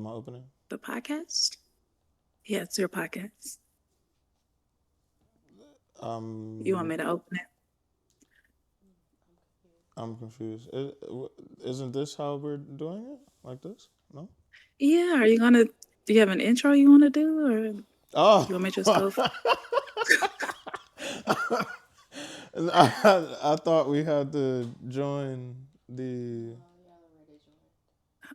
Am I opening? The podcast? Yeah, it's your podcast. You want Um, me to open it? I'm confused. Isn't this how we're doing it? Like this? No. Yeah, are you gonna do you have an intro you wanna do or Oh, you want me to just go I thought we had to join the.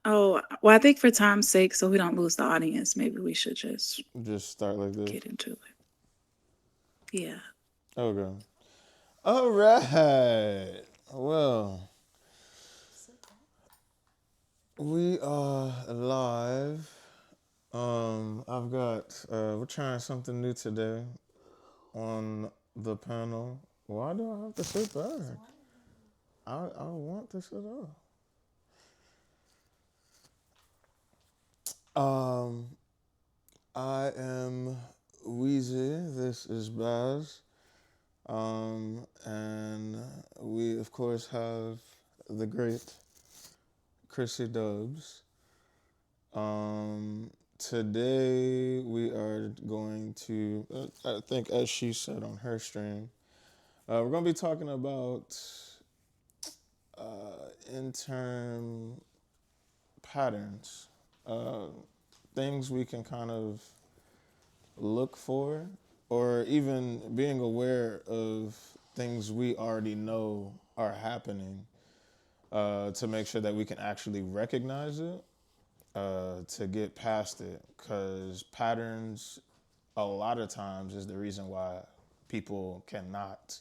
Oh, well, I think for time's sake, so we don't lose the audience, maybe we should just Just start like this. get into it. Yeah. Okay. All right. Well, we are live. I've got. We're trying something new today on the panel. Why do I have to sit back? I want to sit up. Um, I am Wheezy. This is Baz. And we of course have the great Chrissy Dubs. Today we are going to, I think, as she said on her stream, we're going to be talking about intern patterns, uh, things we can kind of look for, or even being aware of things we already know are happening, to make sure that we can actually recognize it, to get past it. Because patterns, a lot of times, is the reason why people cannot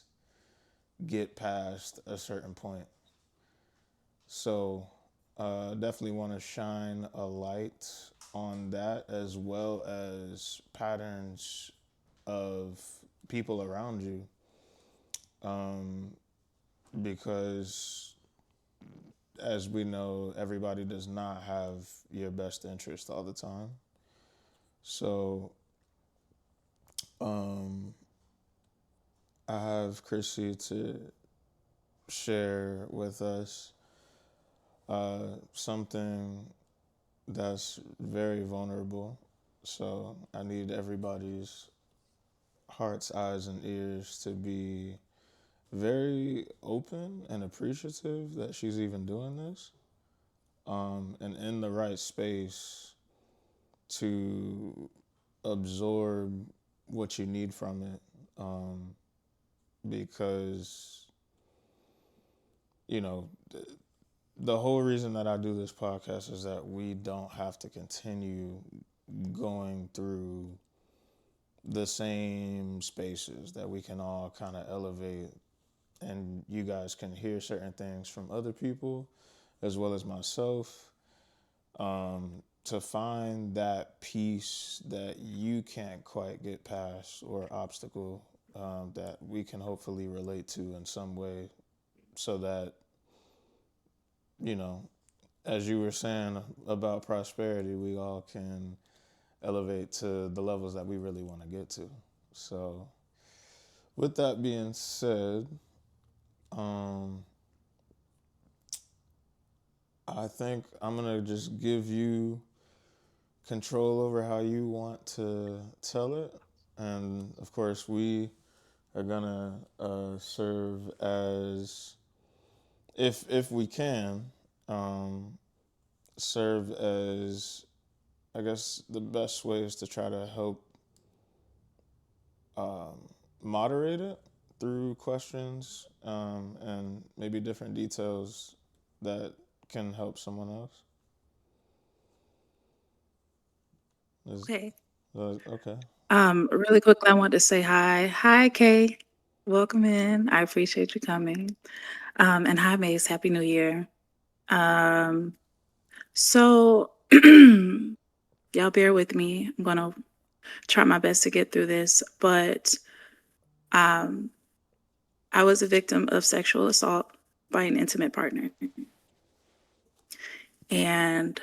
get past a certain point. So, definitely want to shine a light on that, as well as patterns of people around you, um, because as we know, everybody does not have your best interest all the time. So, um, I have Chrissy to share with us something that's very vulnerable. So I need everybody's hearts, eyes, and ears to be very open and appreciative that she's even doing this, and in the right space to absorb what you need from it, because you know the whole reason that I do this podcast is that we don't have to continue going through the same spaces, that we can all kind of elevate, and you guys can hear certain things from other people as well as myself, to find that piece that you can't quite get past, or obstacle, that we can hopefully relate to in some way, so that, you know, as you were saying about prosperity, we all can elevate to the levels that we really want to get to. So, with that being said, um, I think I'm gonna just give you control over how you want to tell it, and of course, we are gonna serve as, if we can, um, serve as, I guess the best way is to try to help, um, moderate it through questions, and maybe different details that can help someone else. Is Okay. okay? Really quickly I want to say hi. Hi Kay. Welcome in. I appreciate you coming. And hi Mace, Happy New Year. Um so y'all bear with me. I'm gonna try my best to get through this, but um I was a victim of sexual assault by an intimate partner. And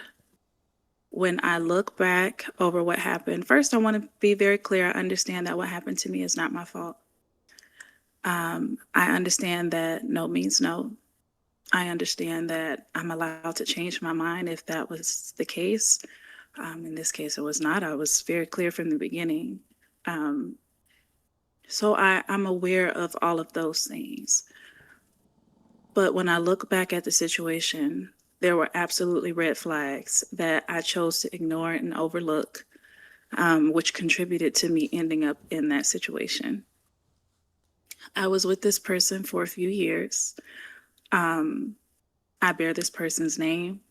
when I look back over what happened, first I want to be very clear. I understand that what happened to me is not my fault. I understand that no means no. I understand that I'm allowed to change my mind if that was the case. In this case, it was not. I was very clear from the beginning. Um, I'm aware of all of those things. But when I look back at the situation, there were absolutely red flags that I chose to ignore and overlook, which contributed to me ending up in that situation. I was with this person for a few years. Um, I bear this person's name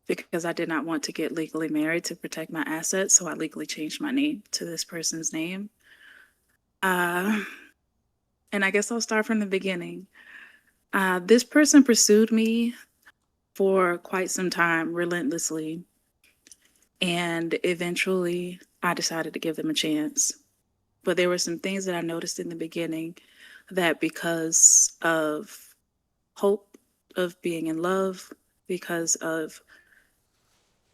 because I did not want to get legally married to protect my assets. So I legally changed my name to this person's name. Uh, and I guess I'll start from the beginning. This person pursued me for quite some time relentlessly. And eventually I decided to give them a chance. But there were some things that I noticed in the beginning that because of hope of being in love, because of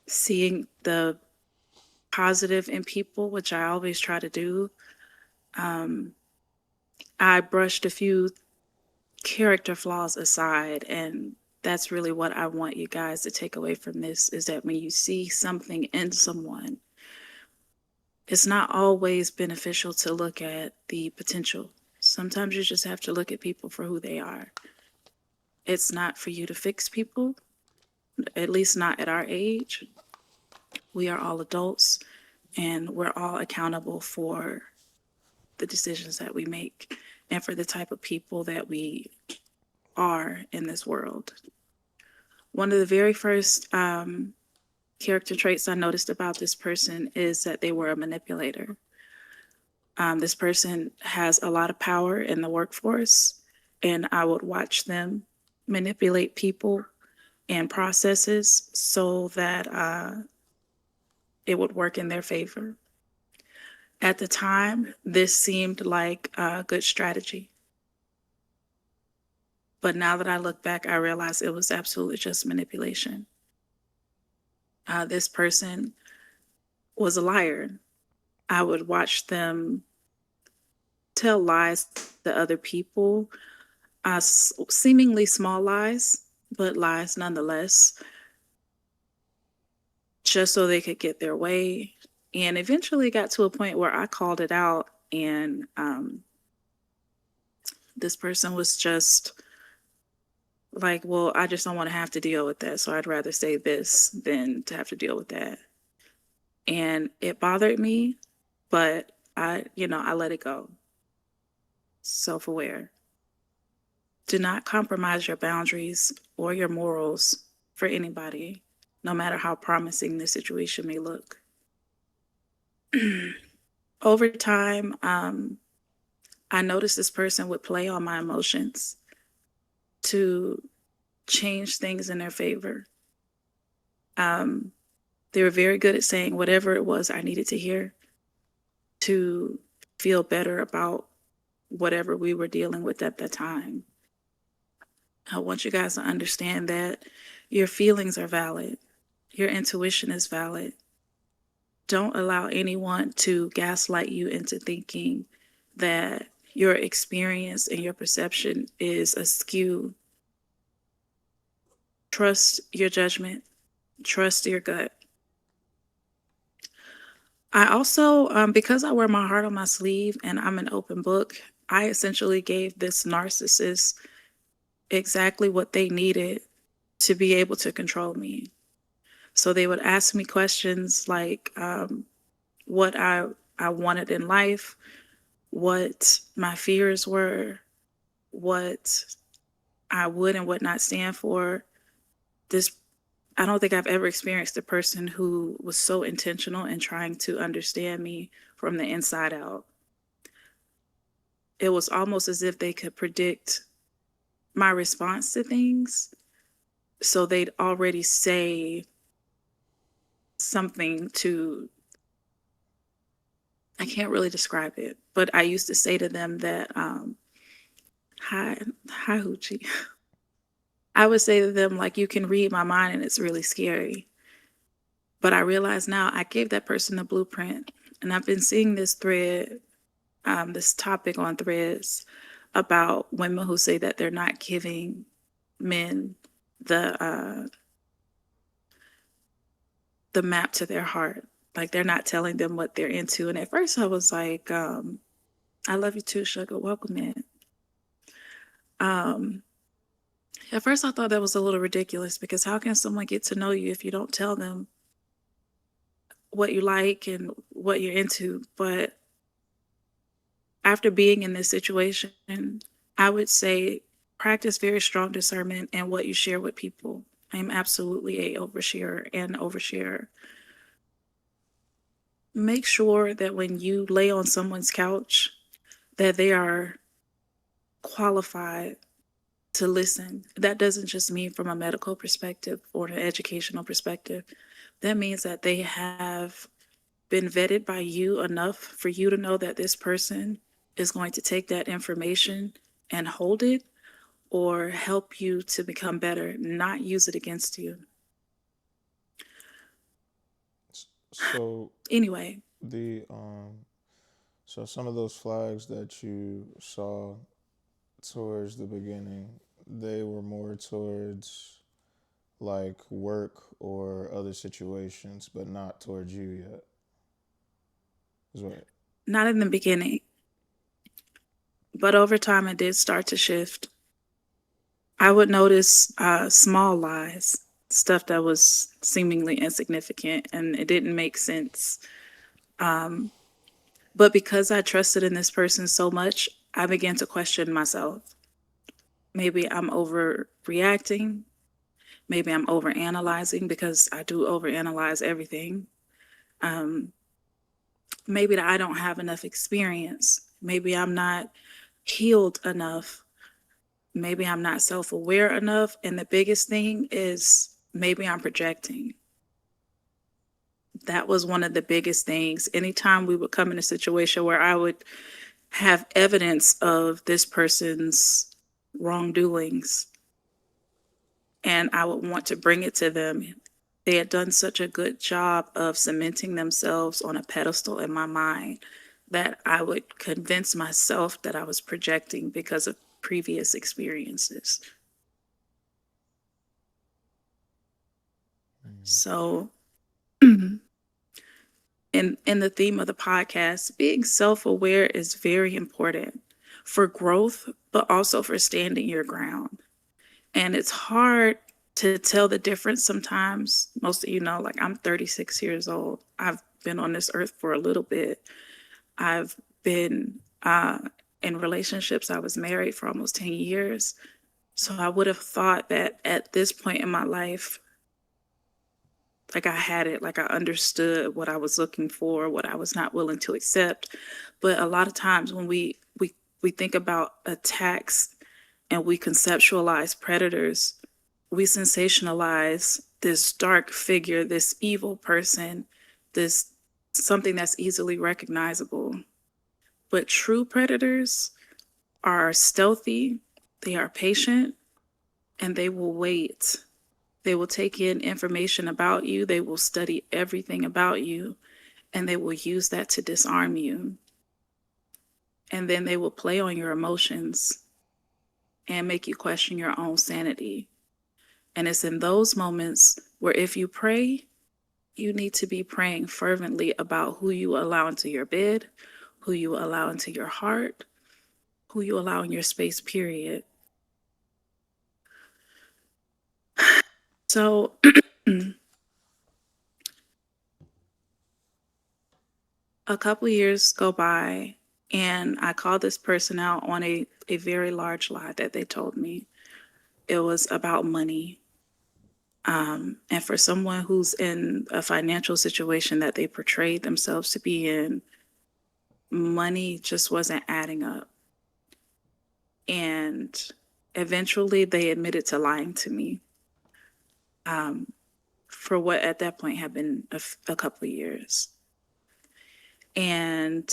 seeing the positive in people, which I always try to do, um, I brushed a few character flaws aside. And that's really what I want you guys to take away from this is that when you see something in someone, it's not always beneficial to look at the potential. Sometimes you just have to look at people for who they are. It's not for you to fix people, at least not at our age. We are all adults and we're all accountable for the decisions that we make and for the type of people that we are in this world. One of the very first character traits I noticed about this person is that they were a manipulator. This person has a lot of power in the workforce, and I would watch them manipulate people and processes so that it would work in their favor. At the time, this seemed like a good strategy. But now that I look back, I realize it was absolutely just manipulation. This person was a liar. I would watch them tell lies to other people, seemingly small lies, but lies nonetheless, just so they could get their way. And eventually got to a point where I called it out, and this person was just like, well, I just don't want to have to deal with that. So I'd rather say this than to have to deal with that. And it bothered me, but I let it go. Self aware. Do not compromise your boundaries or your morals for anybody, no matter how promising the situation may look. Over time, I noticed this person would play on my emotions to change things in their favor. Um, they were very good at saying whatever it was I needed to hear to feel better about whatever we were dealing with at that time. I want you guys to understand that your feelings are valid, your intuition is valid. Don't allow anyone to gaslight you into thinking that your experience and your perception is askew. Trust your judgment, trust your gut. I also, because I wear my heart on my sleeve and I'm an open book, I essentially gave this narcissist exactly what they needed to be able to control me. So they would ask me questions like what I wanted in life, what my fears were, what I would and would not stand for. This I don't think I've ever experienced a person who was so intentional in trying to understand me from the inside out. It was almost as if they could predict my response to things. So they'd already say something to, I can't really describe it, but I used to say to them that, hi, hi, Hoochie. I would say to them, like, you can read my mind and it's really scary. But I realize now I gave that person a blueprint. And I've been seeing this thread, this topic on threads about women who say that they're not giving men the the map to their heart. Like they're not telling them what they're into. And at first I was like, I love you too, sugar. Welcome in. Um, at first I thought that was a little ridiculous because how can someone get to know you if you don't tell them what you like and what you're into? But after being in this situation, I would say practice very strong discernment in what you share with people. I am absolutely a oversharer and oversharer. Make sure that when you lay on someone's couch, that they are qualified to listen. That doesn't just mean from a medical perspective or an educational perspective. That means that they have been vetted by you enough for you to know that this person is going to take that information and hold it or help you to become better, not use it against you. So Anyway, the so some of those flags that you saw towards the beginning, they were more towards like work or other situations, but not towards you yet. Is what? not in the beginning, but over time it did start to shift. I would notice small lies, stuff that was seemingly insignificant and it didn't make sense. Um, but because I trusted in this person so much, I began to question myself. Maybe I'm overreacting. Maybe I'm overanalyzing because I do overanalyze everything. Um, maybe that I don't have enough experience. Maybe I'm not healed enough. Maybe I'm not self aware enough. And the biggest thing is maybe I'm projecting. That was one of the biggest things. Anytime we would come in a situation where I would have evidence of this person's wrongdoings and I would want to bring it to them, they had done such a good job of cementing themselves on a pedestal in my mind that I would convince myself that I was projecting because of previous experiences. Mm. So, in the theme of the podcast, being self-aware is very important for growth, but also for standing your ground. And it's hard to tell the difference sometimes. Most of you know, like I'm 36 years old. I've been on this earth for a little bit. I've been in relationships. I was married for almost 10 years. So I would have thought that at this point in my life, like I had it, like I understood what I was looking for, what I was not willing to accept. But a lot of times when we think about attacks and we conceptualize predators, we sensationalize this dark figure, this evil person, this something that's easily recognizable. But true predators are stealthy, they are patient, and they will wait. They will take in information about you, they will study everything about you, and they will use that to disarm you. And then they will play on your emotions and make you question your own sanity. And it's in those moments where if you pray, you need to be praying fervently about who you allow into your bed, who you allow into your heart, who you allow in your space, period. So a couple of years go by, and I called this person out on a very large lie that they told me. It was about money. And for someone who's in a financial situation that they portrayed themselves to be in, money just wasn't adding up. And eventually they admitted to lying to me um, for what at that point had been a couple of years. And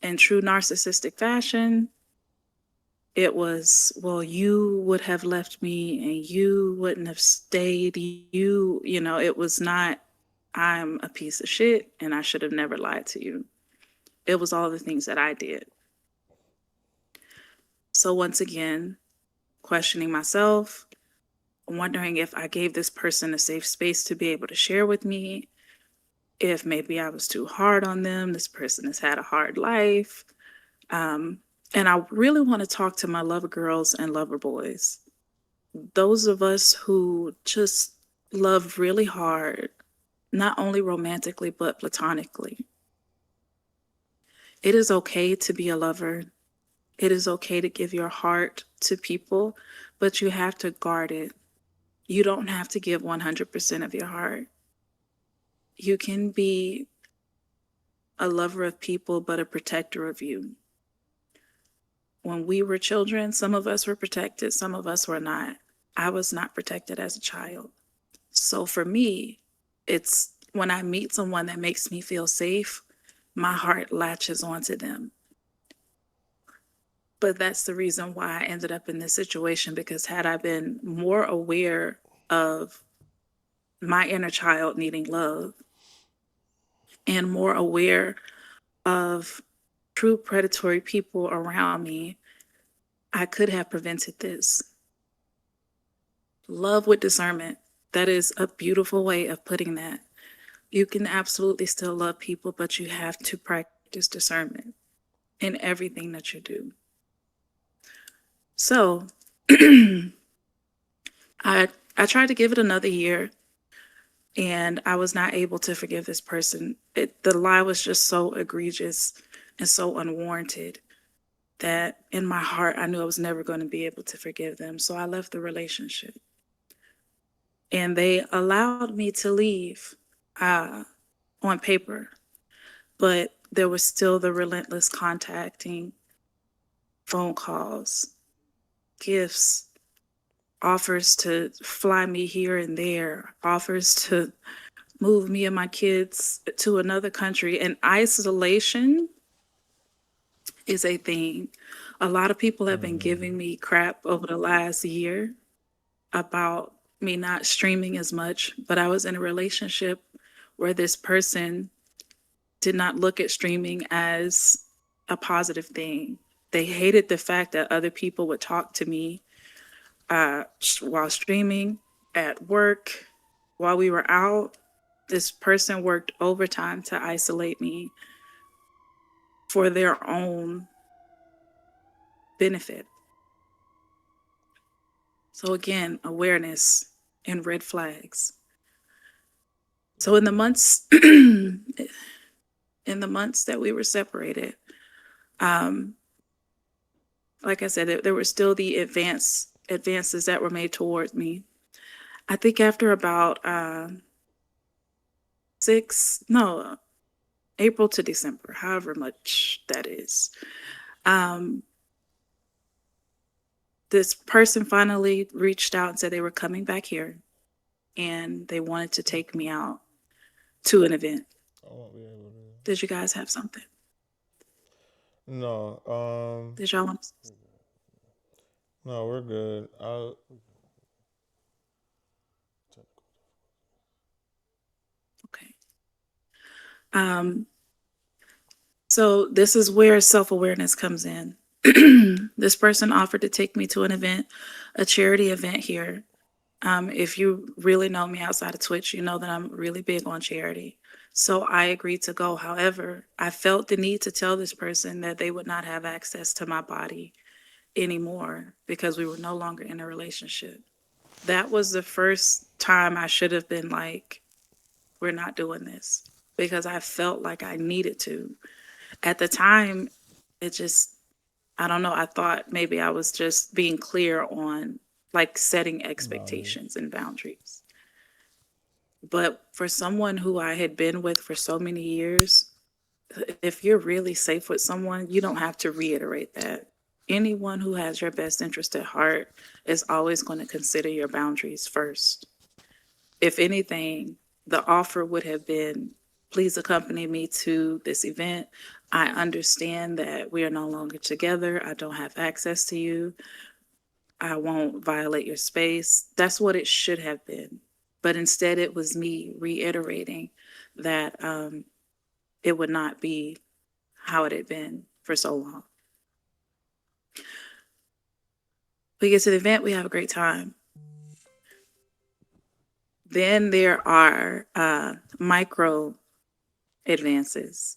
in true narcissistic fashion, it was, well, you would have left me and you wouldn't have stayed. It was not, I'm a piece of shit and I should have never lied to you. It was all the things that I did. So once again, questioning myself, wondering if I gave this person a safe space to be able to share with me, if maybe I was too hard on them. This person has had a hard life. Um, and I really want to talk to my lover girls and lover boys. Those of us who just love really hard, not only romantically, but platonically. It is okay to be a lover. It is okay to give your heart to people, but you have to guard it. You don't have to give 100% of your heart. You can be a lover of people, but a protector of you. When we were children, some of us were protected, some of us were not. I was not protected as a child. So for me, it's when I meet someone that makes me feel safe, my heart latches onto them. But that's the reason why I ended up in this situation, because had I been more aware of my inner child needing love and more aware of true predatory people around me, I could have prevented this. Love with discernment. That is a beautiful way of putting that. You can absolutely still love people, but you have to practice discernment in everything that you do. So I I tried to give it another year, and I was not able to forgive this person. The lie was just so egregious and so unwarranted that in my heart I knew I was never going to be able to forgive them. So I left the relationship, and they allowed me to leave uh, on paper, but there was still the relentless contacting, phone calls, gifts, offers to fly me here and there, offers to move me and my kids to another country. And isolation is a thing. A lot of people have been giving Mm-hmm. me crap over the last year about me not streaming as much, but I was in a relationship where this person did not look at streaming as a positive thing. They hated the fact that other people would talk to me while streaming, at work, while we were out. This person worked overtime to isolate me for their own benefit. So, again, awareness and red flags. So, in the months that we were separated, um, like I said, there were still the advances that were made towards me. I think after about six, no, April to December, however much that is, um, this person finally reached out and said they were coming back here and they wanted to take me out to an event. I won't be able to. Did you guys have something? No, Did y'all want? no, we're good. Okay. Um, so this is where self awareness comes in. This person offered to take me to an event, a charity event here. If you really know me outside of Twitch, you know that I'm really big on charity. So I agreed to go. However, I felt the need to tell this person that they would not have access to my body anymore because we were no longer in a relationship. That was the first time I should have been like, we're not doing this, because I felt like I needed to. At the time, it just, I don't know, I thought maybe I was just being clear on like setting expectations boundaries. and boundaries. But for someone who I had been with for so many years, if you're really safe with someone, you don't have to reiterate that. Anyone who has your best interest at heart is always going to consider your boundaries first. If anything, the offer would have been, please accompany me to this event. I understand that we are no longer together. I don't have access to you. I won't violate your space. That's what it should have been. But instead, it was me reiterating that it would not be how it had been for so long. We get to the event, we have a great time. Then there are micro advances.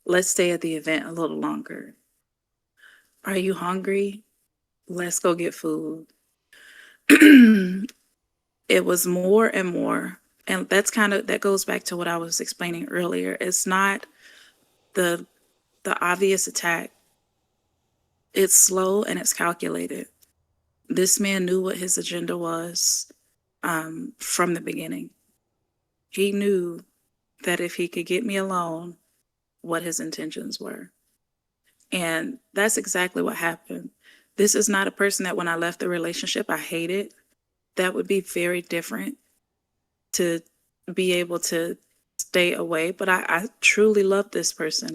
Let's stay at the event a little longer. Are you hungry? Let's go get food. It was more and more. And that goes back to what I was explaining earlier. It's not the the obvious attack. It's slow and it's calculated. This man knew what his agenda was from the beginning. He knew that if he could get me alone, what his intentions were. And that's exactly what happened. This is not a person that when I left the relationship, I hated. That would be very different to be able to stay away. But I truly loved this person.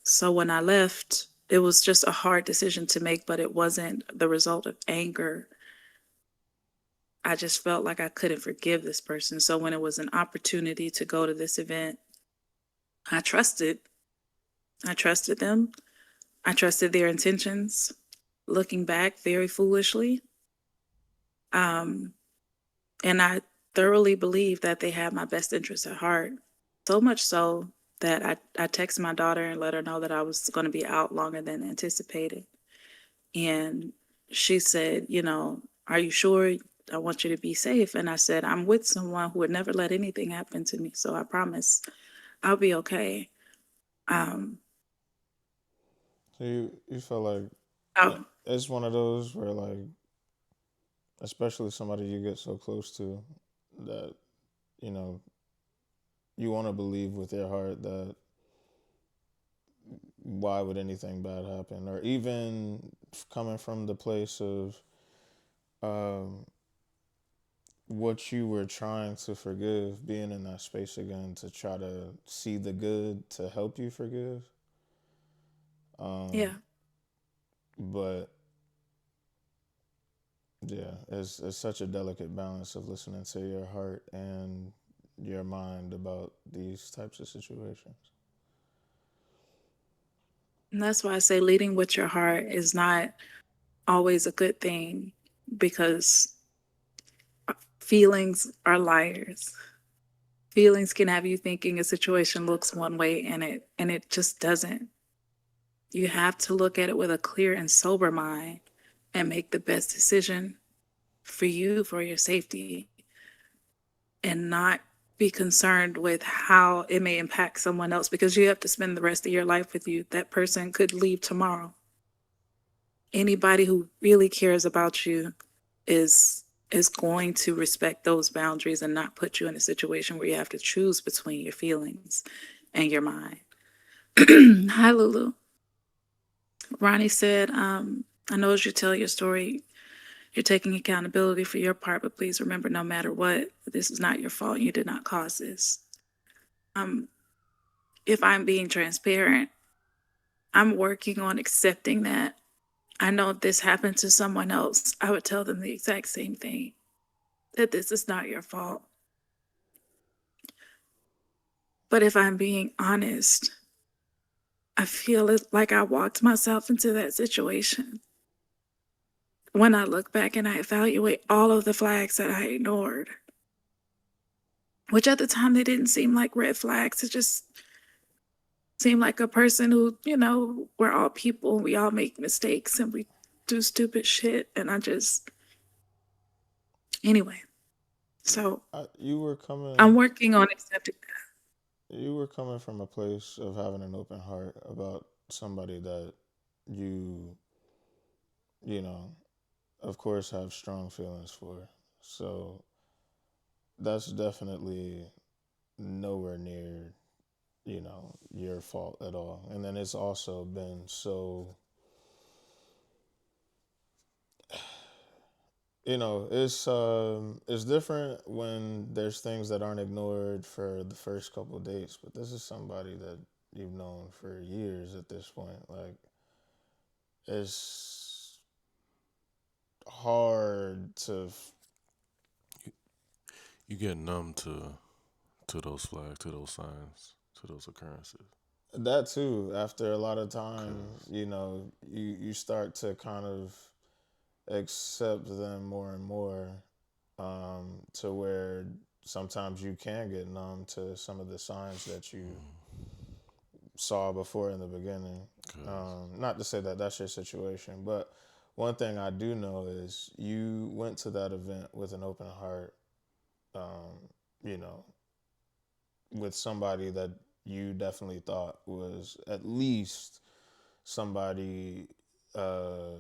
So when I left, it was just a hard decision to make, but it wasn't the result of anger. I just felt like I couldn't forgive this person. So when it was an opportunity to go to this event, I trusted. I trusted them. I trusted their intentions. Looking back, very foolishly. Um, and I thoroughly believed that they had my best interest at heart. So much so that I texted my daughter and let her know that I was going to be out longer than anticipated. And she said, are you sure? I want you to be safe. And I said, I'm with someone who would never let anything happen to me. So I promise I'll be okay. Um, So you feel like oh, it's one of those where like, especially somebody you get so close to, that you know you want to believe with your heart that why would anything bad happen, or even coming from the place of um, what you were trying to forgive, being in that space again to try to see the good to help you forgive. yeah. Um, but yeah, it's such a delicate balance of listening to your heart and your mind about these types of situations. And that's why I say leading with your heart is not always a good thing because feelings are liars. Feelings can have you thinking a situation looks one way and it just doesn't. You have to look at it with a clear and sober mind and make the best decision for you, for your safety, and not be concerned with how it may impact someone else because you have to spend the rest of your life with you. That person could leave tomorrow. Anybody who really cares about you is going to respect those boundaries and not put you in a situation where you have to choose between your feelings and your mind. Hi, Lulu. Ronnie said, I know as you tell your story, you're taking accountability for your part, but please remember no matter what, this is not your fault. You did not cause this. Um, if I'm being transparent, I'm working on accepting that. I know if this happened to someone else, I would tell them the exact same thing, that this is not your fault. But if I'm being honest, I feel it like I walked myself into that situation. When I look back and I evaluate all of the flags that I ignored, which at the time they didn't seem like red flags, it just seemed like a person who, we're all people, we all make mistakes and we do stupid shit. And anyway, so You were I'm coming, working on accepting you were coming from a place of having an open heart about somebody that you, you know, of course, have strong feelings for. So that's definitely nowhere near, your fault at all. And then it's also been so, it's different when there's things that aren't ignored for the first couple of dates, but this is somebody that you've known for years at this point. Like, it's hard to You get numb to those flags, to those signs, to those occurrences. that too. After a lot of time, Cause you start to kind of accept them more and more. to where sometimes you can get numb to some of the signs that you saw before in the beginning. Cause Not to say that that's your situation, but one thing I do know is you went to that event with an open heart, you know, with somebody that you definitely thought was at least somebody uh,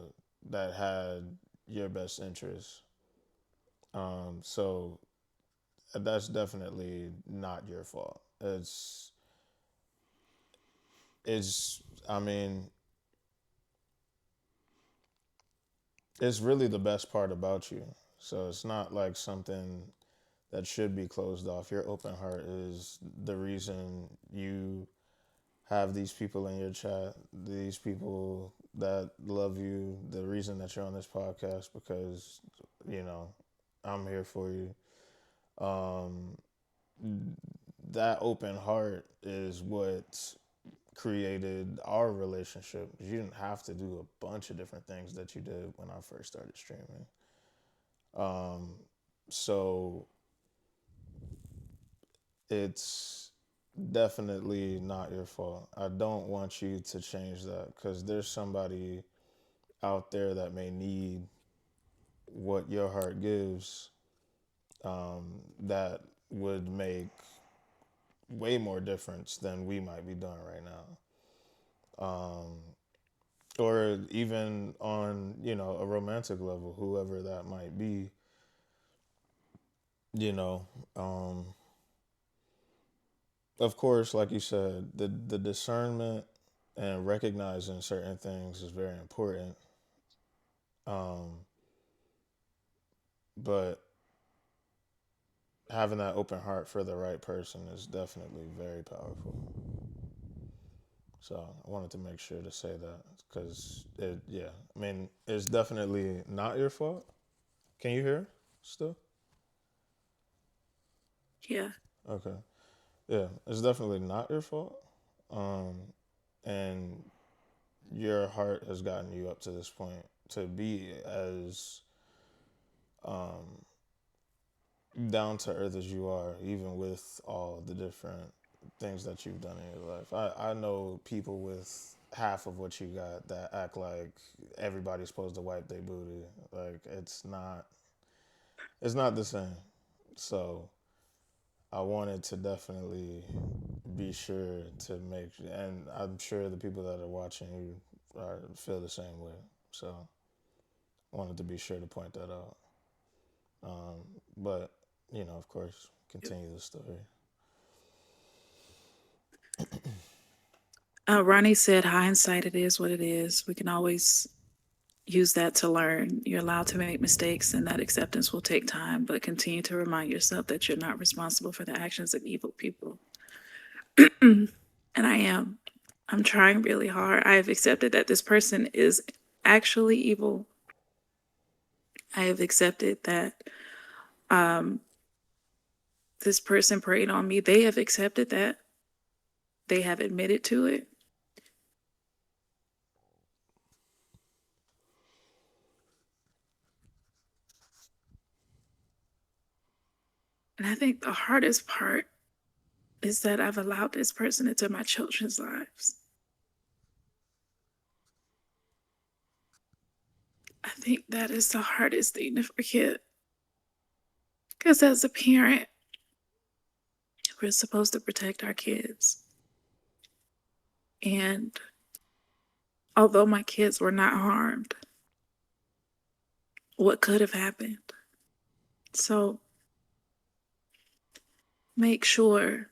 that had your best interests. So that's definitely not your fault. It's I mean, it's really the best part about you. So it's not like something that should be closed off. Your open heart is the reason you have these people in your chat, these people that love you, the reason that you're on this podcast because, you know, I'm here for you. Um, that open heart is what created our relationship. You didn't have to do a bunch of different things that you did when I first started streaming. Um, so it's definitely not your fault. I don't want you to change that because there's somebody out there that may need what your heart gives, that would make way more difference than we might be doing right now. Or even on, you know, a romantic level, whoever that might be, you know. Of course, like you said, the discernment and recognizing certain things is very important. Um, but having that open heart for the right person is definitely very powerful. So I wanted to make sure to say that because yeah, I mean, it's definitely not your fault. Can you hear still? Yeah. Okay. Yeah, it's definitely not your fault. Um, and your heart has gotten you up to this point to be as um, down to earth as you are, even with all the different things that you've done in your life. I know people with half of what you got that act like everybody's supposed to wipe their booty. Like it's not the same. So I wanted to definitely be sure to make, and I'm sure the people that are watching you feel the same way. So I wanted to be sure to point that out. But you know, of course, continue the story. Ronnie said, hindsight, it is what it is. We can always use that to learn. You're allowed to make mistakes, and that acceptance will take time, but continue to remind yourself that you're not responsible for the actions of evil people. And I am. I'm trying really hard. I have accepted that this person is actually evil. I have accepted that this person preyed on me. They have accepted that. They have admitted to it. And I think the hardest part is that I've allowed this person into my children's lives. I think that is the hardest thing to forget. Because as a parent, we're supposed to protect our kids. And although my kids were not harmed, what could have happened? So make sure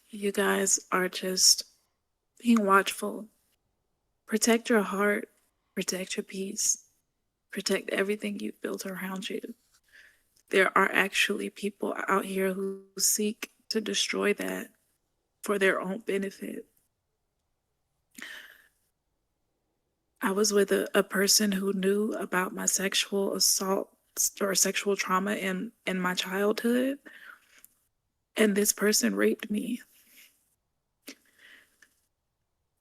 you guys are just being watchful. Protect your heart, protect your peace, protect everything you've built around you. There are actually people out here who seek to destroy that for their own benefit. I was with a person who knew about my sexual assault or sexual trauma in my childhood, and this person raped me,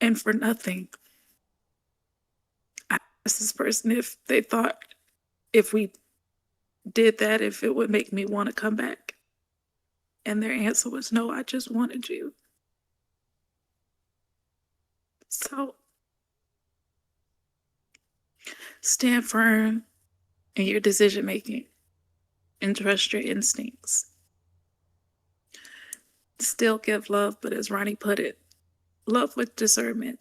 and for nothing. I asked this person if they thought if we did that if it would make me want to come back. And their answer was no, I just wanted you. So stand firm in your decision making and trust your instincts. Still give love, but as Ronnie put it, love with discernment,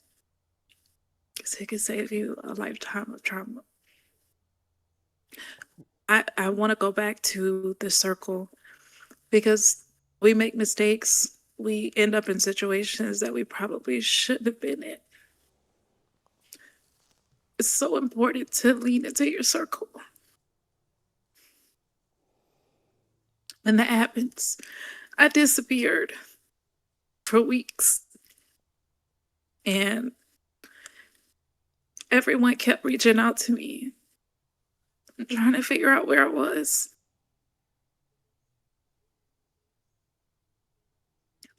because it can save you a lifetime of trauma. I want to go back to the circle because we make mistakes. We end up in situations that we probably shouldn't have been in. It's so important to lean into your circle. When that happens, I disappeared for weeks and everyone kept reaching out to me, trying to figure out where I was.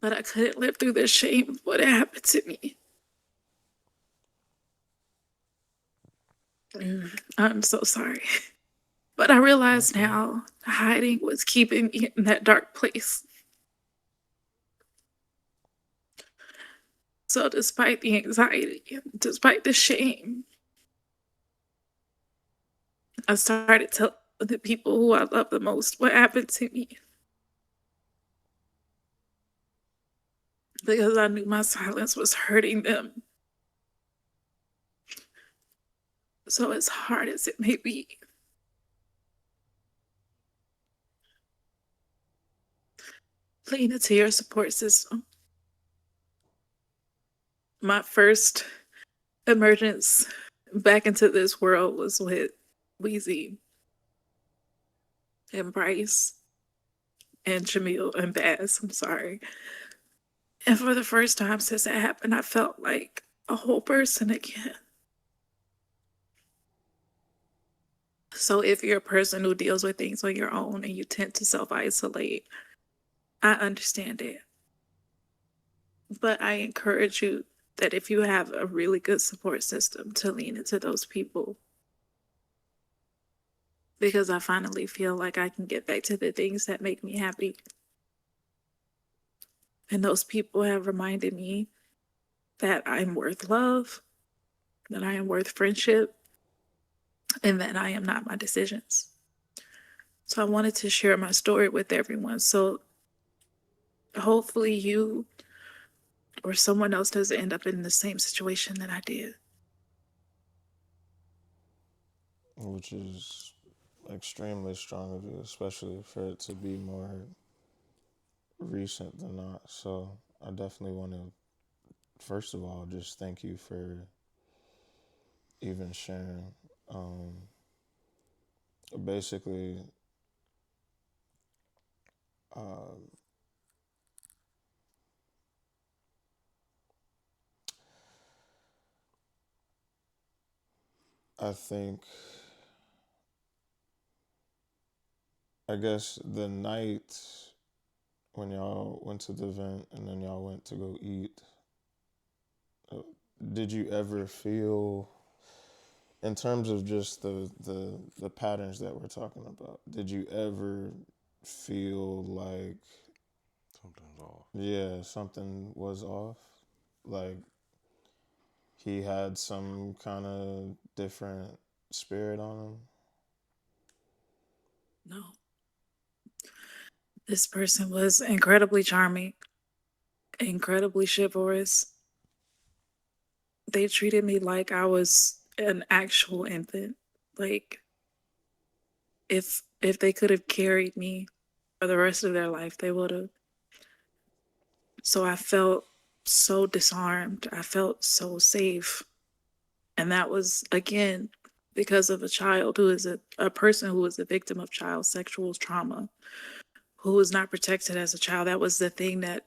But I couldn't live through the shame of what had happened to me. I'm so sorry. But I realize Okay. now hiding was keeping me in that dark place. So despite the anxiety, despite the shame, I started telling the people who I love the most what happened to me. Because I knew my silence was hurting them. So as hard as it may be, lean into your support system. My first emergence back into this world was with Weezy and Bryce and Jamil and Bass. I'm sorry. And for the first time since that happened, I felt like a whole person again. So if you're a person who deals with things on your own and you tend to self isolate, I understand it. But I encourage you that if you have a really good support system, to lean into those people, because I finally feel like I can get back to the things that make me happy. And those people have reminded me that I'm worth love, that I am worth friendship, and that I am not my decisions. So I wanted to share my story with everyone. So hopefully you or someone else doesn't end up in the same situation that I did. Which is extremely strong of you, especially for it to be more recent than not. So I definitely want to, first of all, just thank you for even sharing. Um, Basically, uh, I think, I guess the night when y'all went to the event and then y'all went to go eat, uh, did you ever feel, in terms of just the patterns that we're talking about, did you ever feel like, Something's off. yeah, something was off? Like he had some kind of different spirit on him? No. This person was incredibly charming, incredibly chivalrous. They treated me like I was an actual infant. Like if they could have carried me for the rest of their life, they would have. So I felt so disarmed. I felt so safe. And that was again because of a child who is a person who was a victim of child sexual trauma, who was not protected as a child. That was the thing that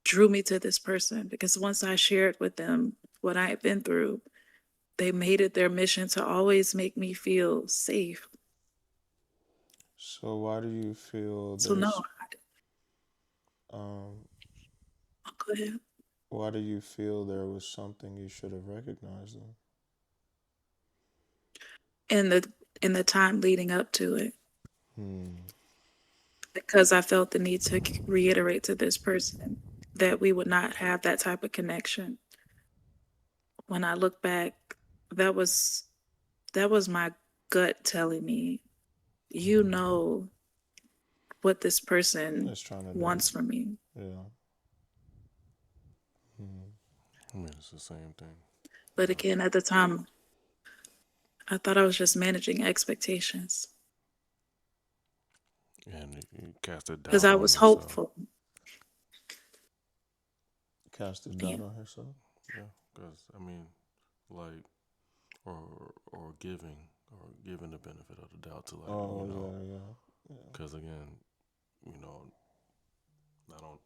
drew me to this person, because once I shared with them what I had been through, they made it their mission to always make me feel safe. So why do you feel So no, there's um I'll go ahead. why do you feel there was something you should have recognized them? And in the time leading up to it, Hmm. because I felt the need to reiterate to this person that we would not have that type of connection. When I look back, that was that was my gut telling me, you know what this person It's trying to do. wants from me. Yeah. Hmm. I mean, it's the same thing. But again, at the time, I thought I was just managing expectations And you cast a because doubt I on was yourself. hopeful. Cast a Yeah. doubt on herself. Yeah, because I mean, like, or giving the benefit of the doubt to, like, Oh yeah, yeah, yeah. because again, you know, not on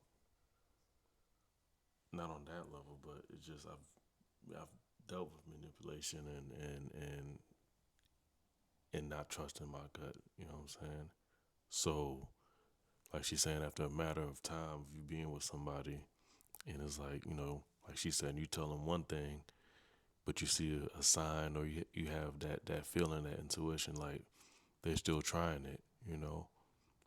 not on that level, but it's just I've dealt with manipulation and not trusting my gut. You know what I'm saying? So, like she's saying, after a matter of time of you being with somebody, and it's like, like she said, you tell them one thing, but you see a sign, or you have that feeling, that intuition, like they're still trying it.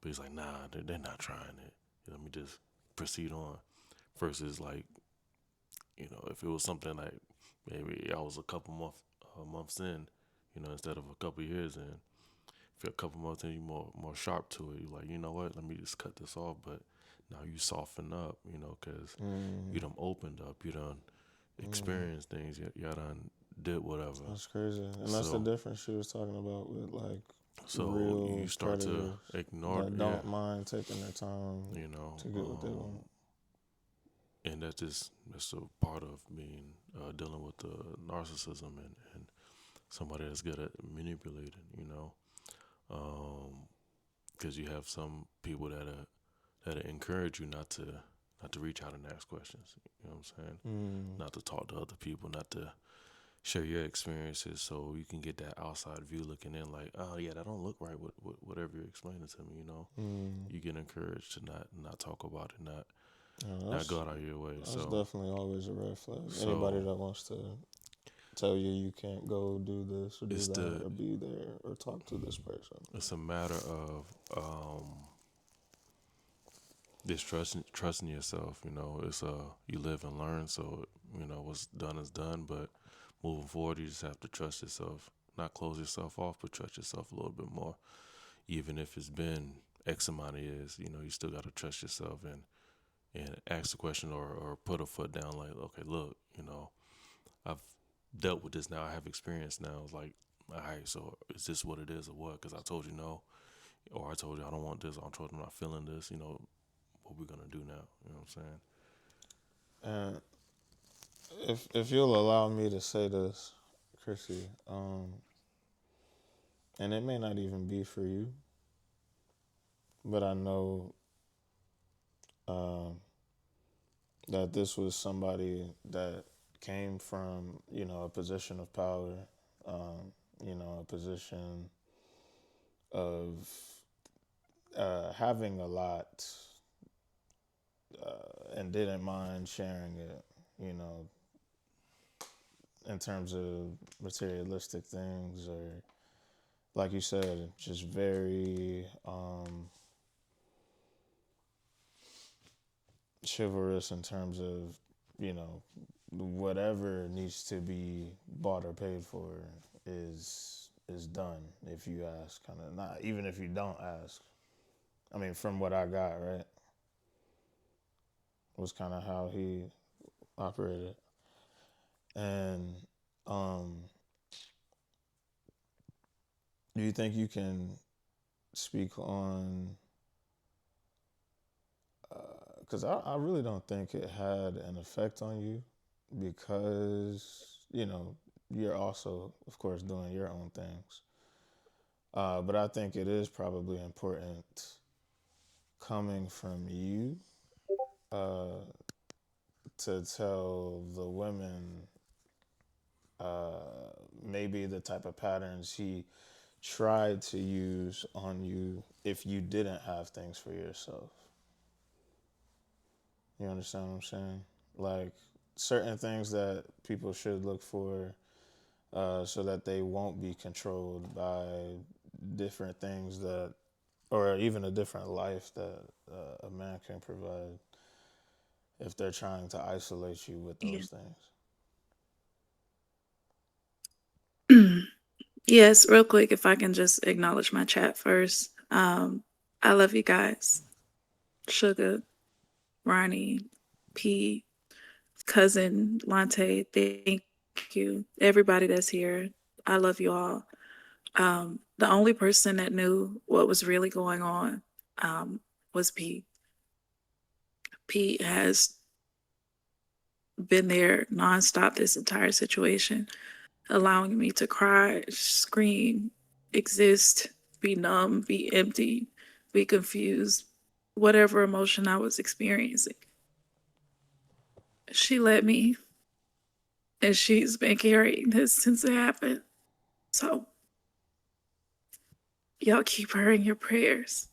But he's like, nah, they're not trying it. Let me just proceed on. Versus, like, if it was something like maybe I was a couple months in, instead of a couple years in. If you're a couple months in, you're more sharp to it. You're like, you know what? Let me just cut this off. But now you soften up, because you Mm. done opened up. You done Mm. experienced things. You done did whatever. That's crazy, and that's the So difference she was talking about with like so you real start to predators ignore, that yeah, don't mind taking their time you know, to get what they want. and that's a part of being dealing with the narcissism and somebody that's good at manipulating. Because you have some people that encourage you not to reach out and ask questions. You know what I'm saying? Mm. Not to talk to other people, not to share your experiences, so you can get that outside view looking in. Like, oh yeah, that don't look right. Whatever you're explaining to me, Mm. you get encouraged to not talk about it, Yeah, not go out of your way. that's So definitely always a red flag. Anybody so that wants to tell you you can't go do this or do it's that the or be there or talk to this person. it's a matter of just trusting yourself. It's you live and learn. So what's done is done. But moving forward, you just have to trust yourself. Not close yourself off, but trust yourself a little bit more. Even if it's been X amount of years, you still got to trust yourself and ask the question, or put a foot down. Like, okay, look, I've dealt with this now. I have experience now. It's like, all right, so is this what it is or what? Because I told you no, or I told you I don't want this, or I told you I'm not feeling this. What we're gonna do now? You know what I'm saying? And if you'll allow me to say this, Chrissy, and it may not even be for you, but I know um, that this was somebody that came from a position of power, a position of having a lot, and didn't mind sharing it, you know, in terms of materialistic things, or like you said, just very chivalrous in terms of, you know, whatever needs to be bought or paid for is done if you ask, kind of, not even if you don't ask. I mean, from what I got, right, was kind of how he operated. And um do you think you can speak on, because I really don't think it had an effect on you, because you're also, of course, doing your own things, but I think it is probably important coming from you, uh, to tell the women, maybe the type of patterns he tried to use on you if you didn't have things for yourself. You understand what I'm saying? Like, certain things that people should look for, so that they won't be controlled by different things that, or even a different life that a man can provide if they're trying to isolate you with Yeah. those things. Yes, real quick, if I can just acknowledge my chat first. I love you guys. Sugar, Ronnie, P, cousin, Lante, thank you. Everybody that's here. I love you all. The only person that knew what was really going on was P. P has been there nonstop this entire situation, allowing me to cry, scream, exist, be numb, be empty, be confused, whatever emotion I was experiencing. She let me, and she's been carrying this since it happened. So, y'all keep her in your prayers.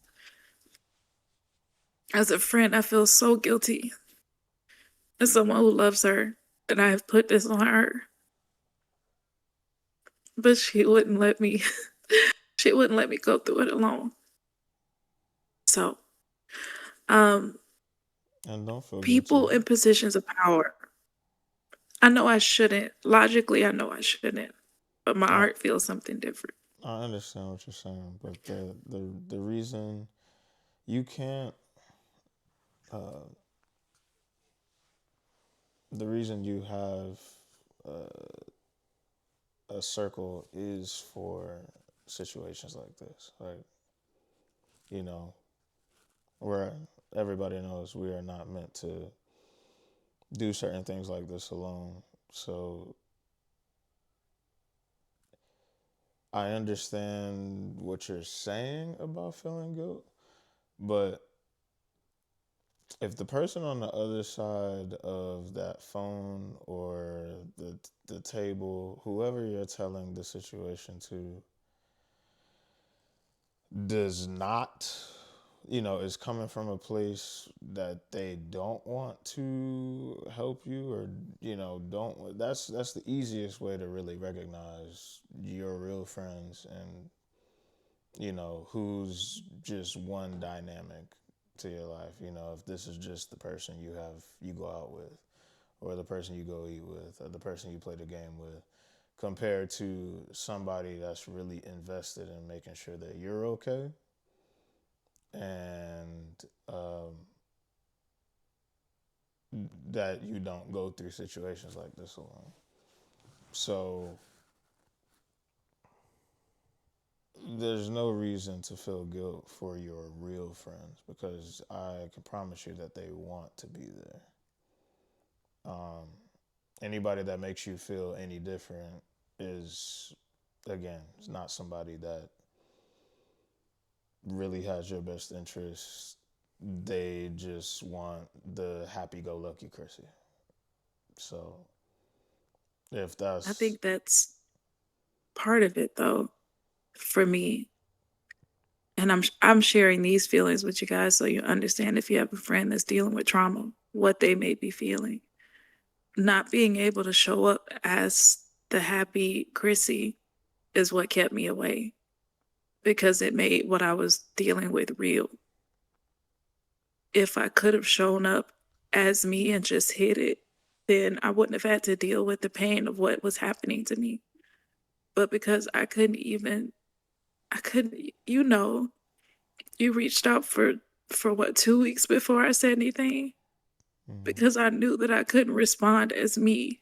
As a friend, I feel so guilty. As someone who loves her, that I have put this on her. But she wouldn't let me, she wouldn't let me go through it alone. So, um, And don't feel people guilty. in positions of power. I know I shouldn't. Logically, I know I shouldn't. But my I heart feels something different. I understand what you're saying, but the reason you can't, uh, the reason you have a circle is for situations like this. Like, you know, where everybody knows we are not meant to do certain things like this alone. So I understand what you're saying about feeling guilt, but if the person on the other side of that phone or the table, whoever you're telling the situation to, does not, is coming from a place that they don't want to help you, or don't, that's the easiest way to really recognize your real friends, and who's just one dynamic to your life. If this is just the person you go out with, or the person you go eat with, or the person you play the game with, compared to somebody that's really invested in making sure that you're okay, and that you don't go through situations like this alone. So there's no reason to feel guilt for your real friends, because I can promise you that they want to be there. Anybody that makes you feel any different is, again, it's not somebody that really has your best interests. They just want the happy-go-lucky Chrissy. So if I that's think that's part of it, though, for me. And I'm sharing these feelings with you guys so you understand if you have a friend that's dealing with trauma, what they may be feeling. Not being able to show up as the happy Chrissy is what kept me away because it made what I was dealing with real. If I could have shown up as me and just hid it, then I wouldn't have had to deal with the pain of what was happening to me. But because I couldn't, you reached out for what, 2 weeks before I said anything mm, because I knew that I couldn't respond as me.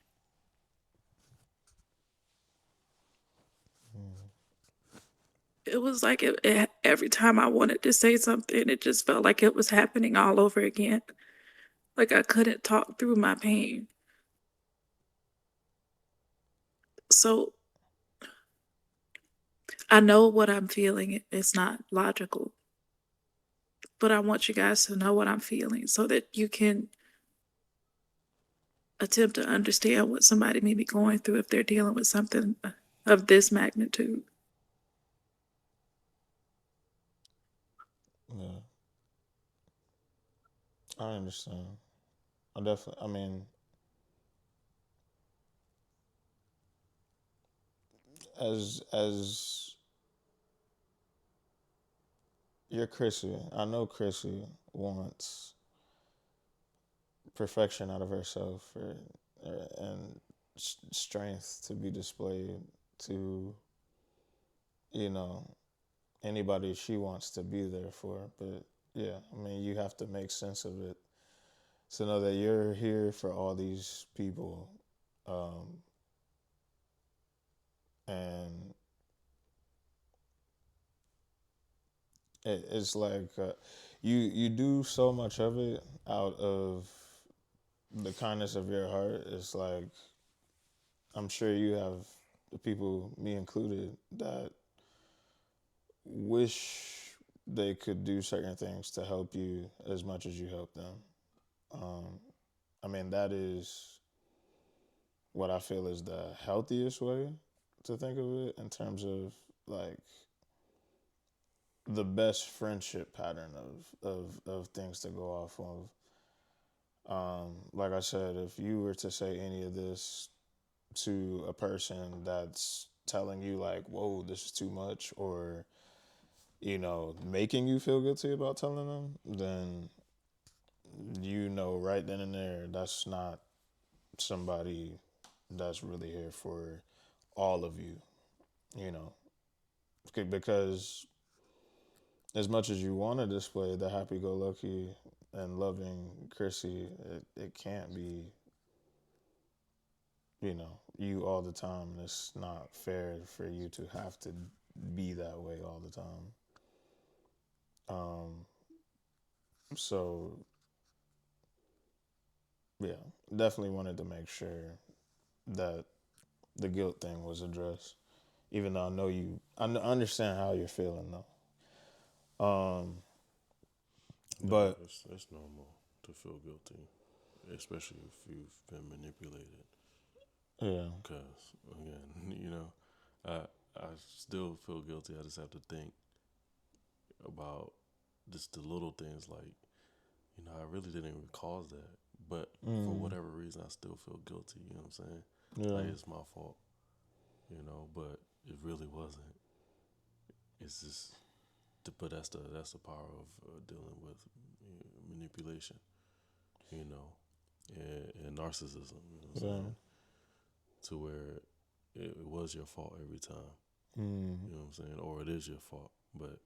It was like every time I wanted to say something, it just felt like it was happening all over again. Like I couldn't talk through my pain. So I know what I'm feeling. It's not logical, but I want you guys to know what I'm feeling so that you can attempt to understand what somebody may be going through if they're dealing with something of this magnitude. yeah, I understand. I definitely. I mean, as you're Chrissy, I know Chrissy wants perfection out of herself and strength to be displayed to, you know, anybody she wants to be there for. But yeah, I mean, you have to make sense of it to know that you're here for all these people, um, and it's like you do so much of it out of the kindness of your heart. It's like I'm sure you have the people, me included, that wish they could do certain things to help you as much as you help them. Um, I mean, that is what I feel is the healthiest way to think of it in terms of like the best friendship pattern of things to go off of. Like I said, if you were to say any of this to a person that's telling you like, "Whoa, this is too much," or making you feel guilty about telling them, then you know right then and there that's not somebody that's really here for all of you. You know, because as much as you want to display the happy-go-lucky and loving Chrissy, it can't be you all the time. And it's not fair for you to have to be that way all the time. Um, so yeah, definitely wanted to make sure that the guilt thing was addressed. Even though I know I understand how you're feeling though. No, But it's normal to feel guilty, especially if you've been manipulated. yeah, Because again, I I still feel guilty. I just have to think about just the little things like I really didn't even cause that, but for mm, whatever reason, I still feel guilty. You know what I'm saying? yeah, Like it's my fault. But it really wasn't. It's just, but that's the power of dealing with manipulation. You know, and narcissism. You know what I'm yeah, saying? To where it was your fault every time. mm, You know what I'm saying? Or it is your fault. But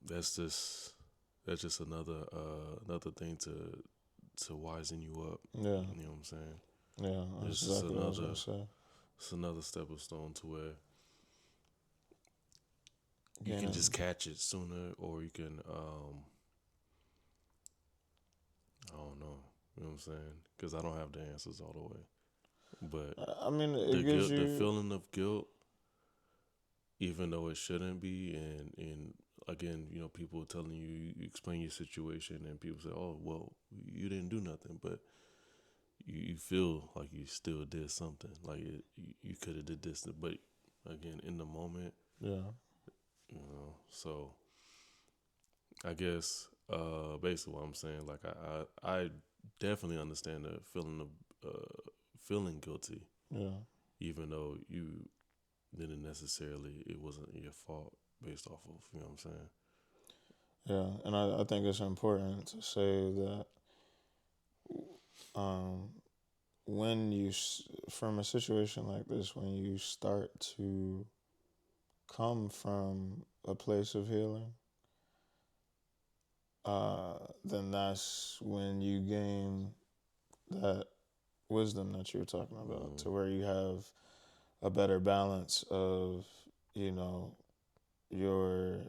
that's just another thing to wisen you up. yeah, You know what I'm saying? yeah. That's It's just exactly what I was another gonna say. it's another stepping stone to where you can just Gaining, catch it sooner, or you can I don't know. You know what I'm saying? Because I don't have the answers all the way. But I mean, the it gives guilt, the you, feeling of guilt, even though it shouldn't be, and again, people telling you explain your situation, and people say, "Oh, well, you didn't do nothing," but you feel like you still did something, like you could have did this, but again, in the moment, yeah, So I guess basically what I'm saying, like I definitely understand the feeling of feeling guilty, yeah, even though you didn't necessarily, it wasn't your fault based off of, you know what I'm saying? yeah. And I think it's important to say that um, when from a situation like this, when you start to come from a place of healing, then that's when you gain that wisdom that you were talking about, Mm, to where you have a better balance of, you know, your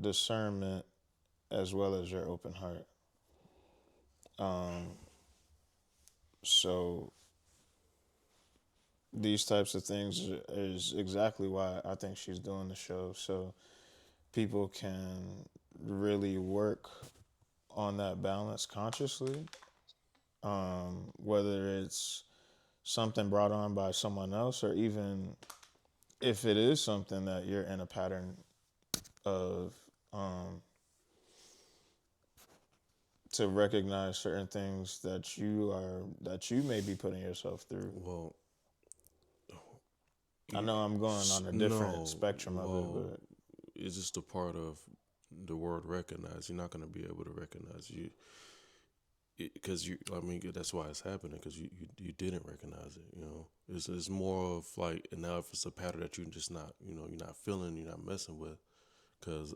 discernment as well as your open heart. Um, so these types of things is exactly why I think she's doing the show, so people can really work on that balance consciously, whether it's something brought on by someone else, or even if it is something that you're in a pattern of, to recognize certain things that you may be putting yourself through. well, I know I'm going on a different No, spectrum of it, well, but it's just a part of the word recognize. You're not going to be able to recognize you because you. I mean, that's why it's happening because you didn't recognize it. You know, it's more of like, and now if it's a pattern that you're just not, you're not feeling, you're not messing with, because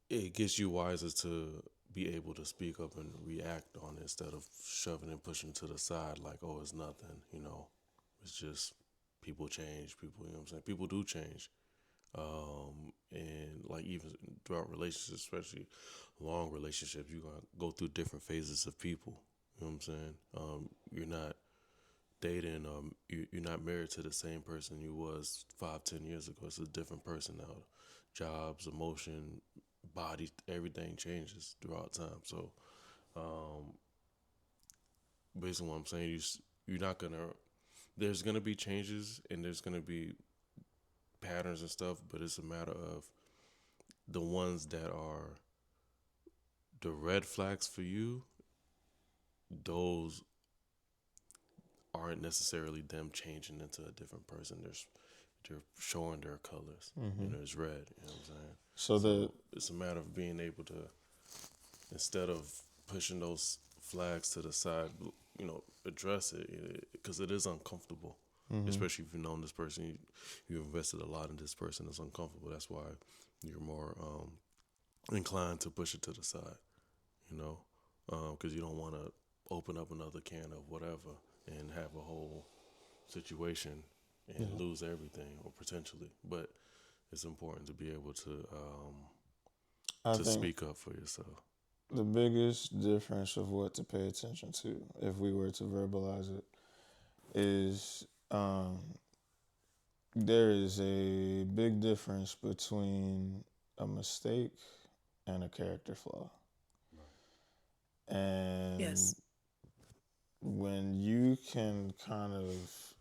it gets you wiser to be able to speak up and react on it instead of shoving and pushing to the side like, oh, it's nothing. It's just people change. People, you know what I'm saying? People do change. And like even throughout relationships, especially long relationships, you're gonna go through different phases of people. You know what I'm saying? You're not dating. You're not married to the same person you was 5, 10 years ago. It's a different person now. Jobs, emotion, body, everything changes throughout time. So, um, based on what I'm saying, you're not gonna. There's gonna be changes and there's gonna be patterns and stuff, but it's a matter of the ones that are the red flags for you. Those aren't necessarily them changing into a different person. They're showing their colors. It's red. You know what I'm saying? so the So it's a matter of being able to, instead of pushing those flags to the side, address it because it is uncomfortable. Especially if you've known this person, you invested a lot in this person. It's uncomfortable. That's why you're more inclined to push it to the side. You know, because you don't want to open up another can of whatever and have a whole situation and yeah, lose everything or potentially. But it's important to be able I to think speak up for yourself. the biggest difference of what to pay attention to, if we were to verbalize it, is there is a big difference between a mistake and a character flaw. And Yes. when you can kind of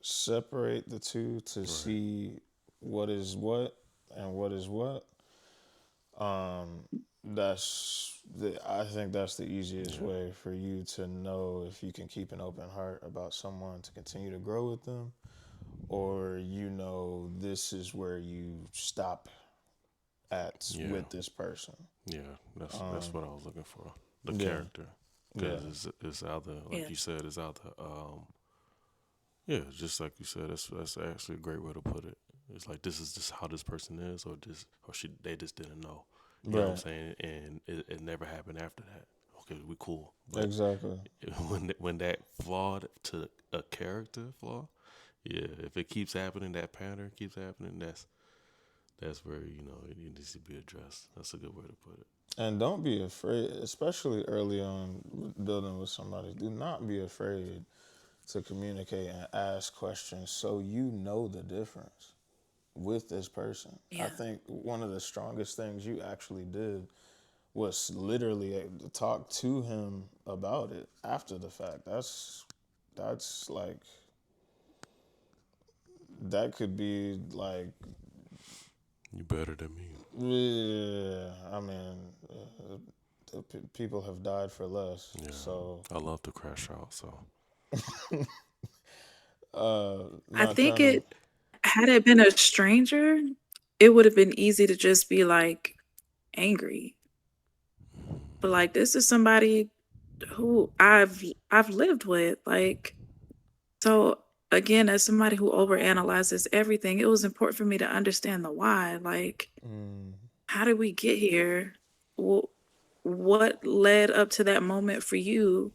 separate the two to Right. see what is what and what is what, um, I think that's the easiest Yeah. way for you to know if you can keep an open heart about someone to continue to grow with them, or this is where you stop at Yeah. with this person. Yeah. That's what I was looking for. The Yeah, character, yeah, because it's either like Yeah. you said, it's either yeah, just like you said, that's actually a great way to put it. It's like this is just how this person is, or this, or they just didn't know. You know what I'm right, saying? And it never happened after that. Okay, we cool. But exactly. when that flawed to a character flaw, yeah, if it keeps happening, that pattern keeps happening. That's where it needs to be addressed. That's a good way to put it. And don't be afraid, especially early on building with somebody. Do not be afraid to communicate and ask questions so you know the difference with this person. I Yeah. think one of the strongest things you actually did was literally talk to him about it after the fact. That's like that could be like You better than me. yeah. I mean, people have died for less. Yeah, So I love to crash out. So I not think trying to. it, had it been a stranger, it would have been easy to just be like angry. But like this is somebody who I've lived with. Like, so again, as somebody who overanalyzes everything, it was important for me to understand the why. Like, Mm, how did we get here? Wh- What led up to that moment for you?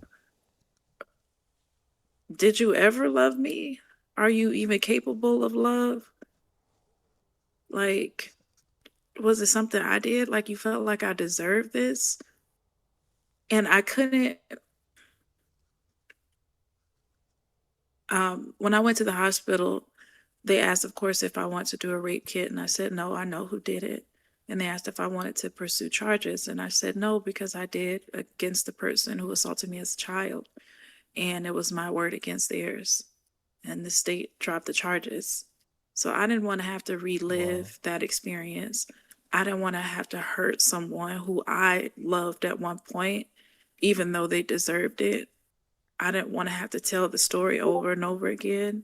Did you ever love me? Are you even capable of love? Like, was it something I did? Like, you felt like I deserved this? And I couldn't, when I went to the hospital, they asked, of course, if I want to do a rape kit. And I said, no, I know who did it. And they asked if I wanted to pursue charges. And I said, no, because I did against the person who assaulted me as a child. And it was my word against theirs. And the state dropped the charges. So I didn't want to have to wow. relive that experience. I didn't want to have to hurt someone who I loved at one point, even though they deserved it. I didn't want to have to tell the story over and over again.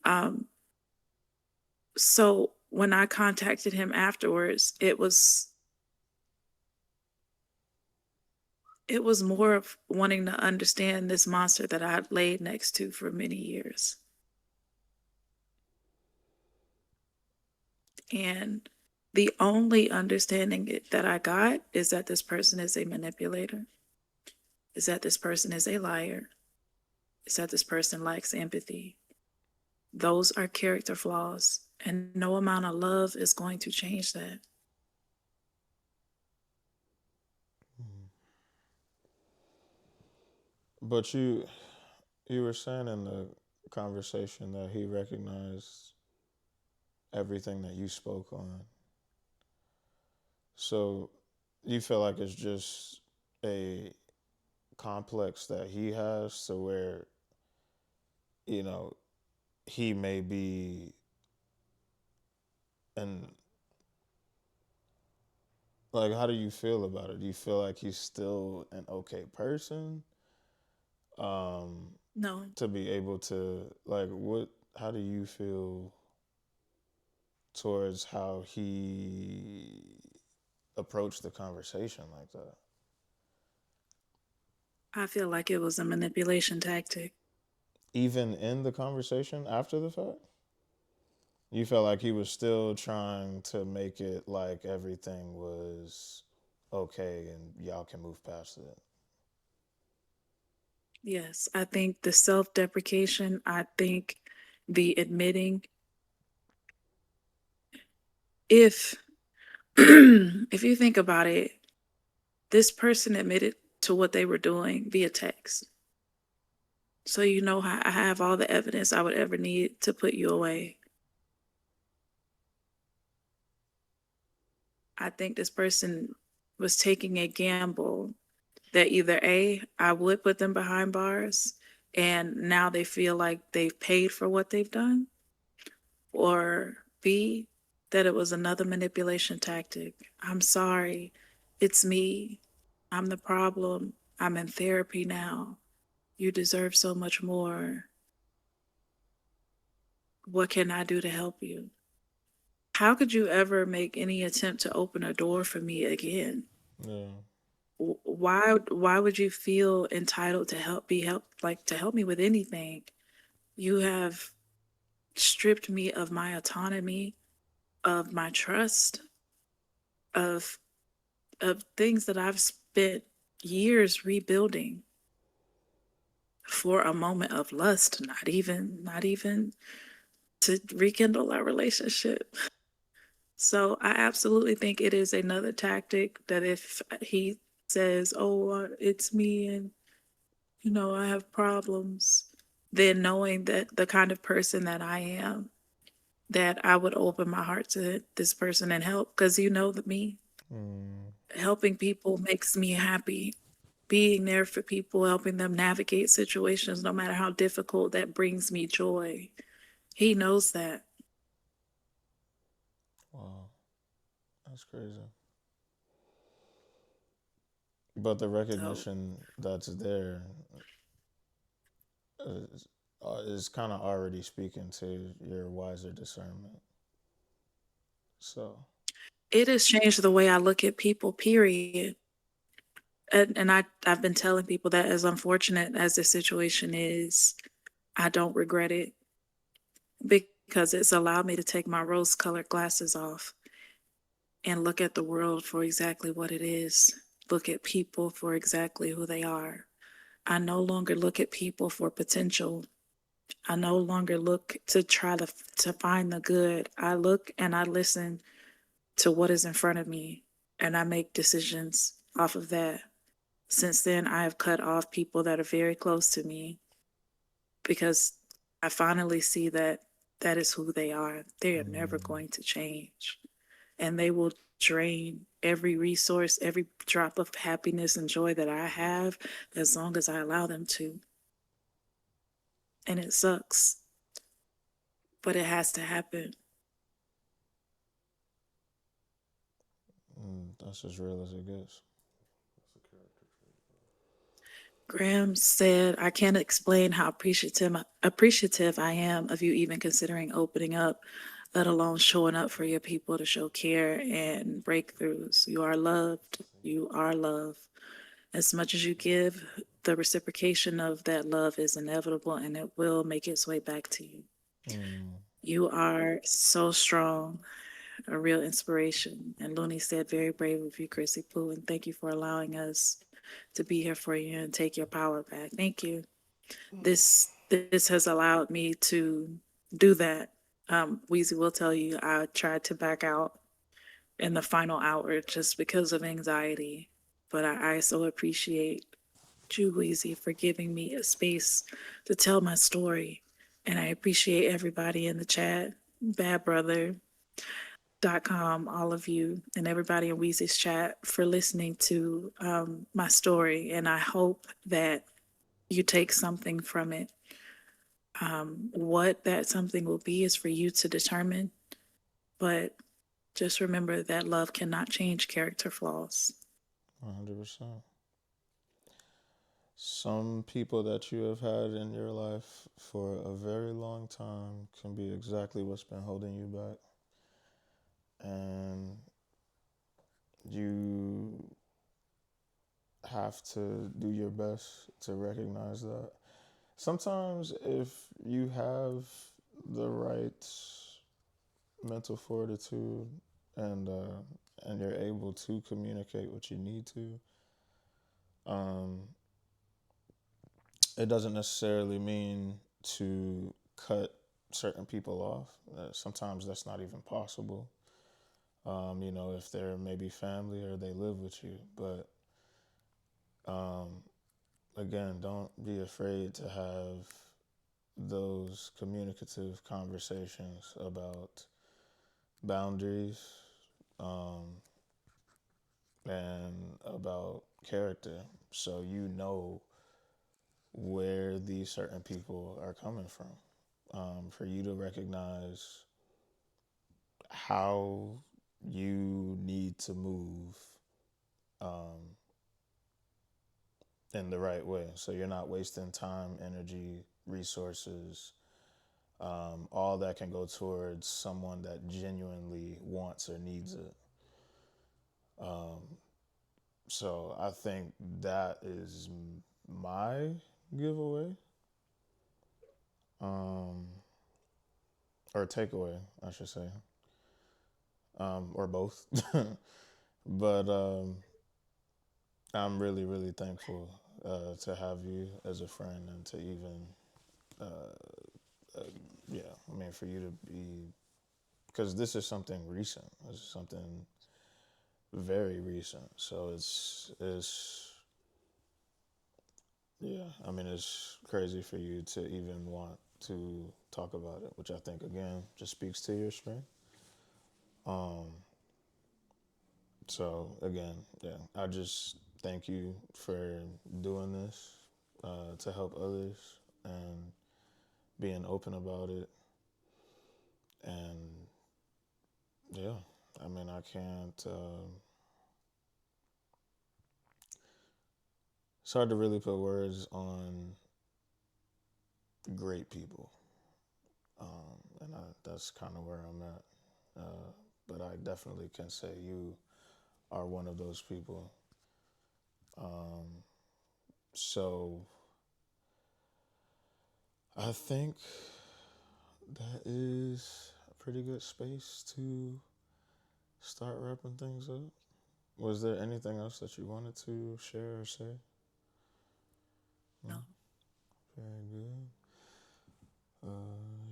Um, so when I contacted him afterwards, it was more of wanting to understand this monster that I had laid next to for many years. And the only understanding that I got is that this person is a manipulator, is that this person is a liar, is that this person lacks empathy. Those are character flaws, and no amount of love is going to change that. But you were saying in the conversation that he recognized everything that you spoke on. So you feel like it's just a complex that he has to where, you know, he may be and like how do you feel about it? Do you feel like he's still an okay person? Um No, to be able to like what how do you feel towards how he approached the conversation like that? I feel like it was a manipulation tactic. Even in the conversation after the fact? You felt like he was still trying to make it like everything was okay and y'all can move past it. Yes, I think the self deprecation, I think the admitting, if if you think about it, this person admitted to what they were doing via text. So you know how I have all the evidence I would ever need to put you away. I think this person was taking a gamble that either A, I would put them behind bars and now they feel like they've paid for what they've done, or B, that it was another manipulation tactic. I'm sorry. It's me. I'm the problem. I'm in therapy now. You deserve so much more. What can I do to help you? How could you ever make any attempt to open a door for me again? Yeah. Why would you feel entitled to help me with anything? You have stripped me of my autonomy, of my trust, of things that I've spent years rebuilding for a moment of lust, not even to rekindle our relationship. So I absolutely think it is another tactic that if he says, "Oh, it's me and I have problems," then knowing that the kind of person that I am, that I would open my heart to this person and help, because that me Mm, helping people makes me happy. Being there for people, helping them navigate situations, no matter how difficult, that brings me joy. He knows that. wow, that's crazy. But the So recognition that's there is kind of already speaking to your wiser discernment. So, it has changed the way I look at people, period. I've been telling people that as unfortunate as the situation is, I don't regret it because it's allowed me to take my rose colored glasses off and look at the world for exactly what it is. Look at people for exactly who they are. I no longer look at people for potential. I no longer look to try to find the good. I look and I listen to what is in front of me and I make decisions off of that. Since then, I have cut off people that are very close to me because I finally see that that is who they are. They are never mm, going to change. And they will drain every resource, every drop of happiness and joy that I have as long as I allow them to. And it sucks, but it has to happen. that's as real as it gets. Graham said, I can't explain how appreciative I am of you even considering opening up, let alone showing up for your people to show care and breakthroughs. You are loved. You are love. As much as you give, the reciprocation of that love is inevitable and it will make its way back to you. Mm, You are so strong, a real inspiration. And Looney said, very brave of you, Chrissy Pooh, and thank you for allowing us to be here for you and take your power back. Thank you. This has allowed me to do that. Weezy will tell you I tried to back out in the final hour just because of anxiety, but I so appreciate you, Weezy, for giving me a space to tell my story. And I appreciate everybody in the chat, badbrother.com, all of you, and everybody in Weezy's chat for listening to my story. And I hope that you take something from it. What that something will be is for you to determine. But just remember that love cannot change character flaws. 100%. Some people that you have had in your life for a very long time can be exactly what's been holding you back. And you have to do your best to recognize that. Sometimes, if you have the right mental fortitude and you're able to communicate what you need to, um, it doesn't necessarily mean to cut certain people off. Sometimes that's not even possible. If they're maybe family or they live with you. But um, again, don't be afraid to have those communicative conversations about boundaries um, and about character, so you know where these certain people are coming from. For you to recognize how you need to move um, in the right way. So you're not wasting time, energy, resources. All that can go towards someone that genuinely wants or needs it. So I think that is my giveaway, um, or takeaway, I should say, or both. But I'm really, really thankful to have you as a friend and to even, yeah, I mean, for you to be, because this is something recent. This is something very recent. So yeah, I mean, it's crazy for you to even want to talk about it, which I think, again, just speaks to your strength. Um, so, again, yeah, I just thank you for doing this to help others and being open about it. And yeah, I mean, I can't. It's hard to really put words on great people, and that's kind of where I'm at. But I definitely can say you are one of those people. Um, so I think that is a pretty good space to start wrapping things up. Was there anything else that you wanted to share or say? No? No. Very good.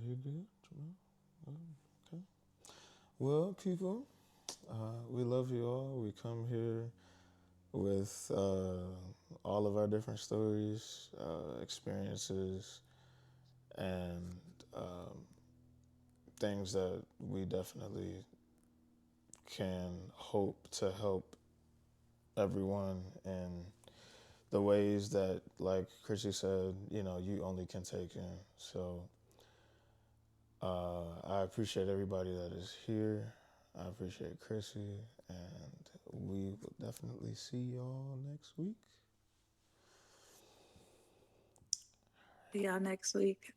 You good, Jamal? Okay. Well, people, we love you all. We come here with all of our different stories, experiences, and um, things that we definitely can hope to help everyone in the ways that, like Chrissy said, you only can take in. So I appreciate everybody that is here. I appreciate Chrissy, and we will definitely see y'all next week. See y'all next week.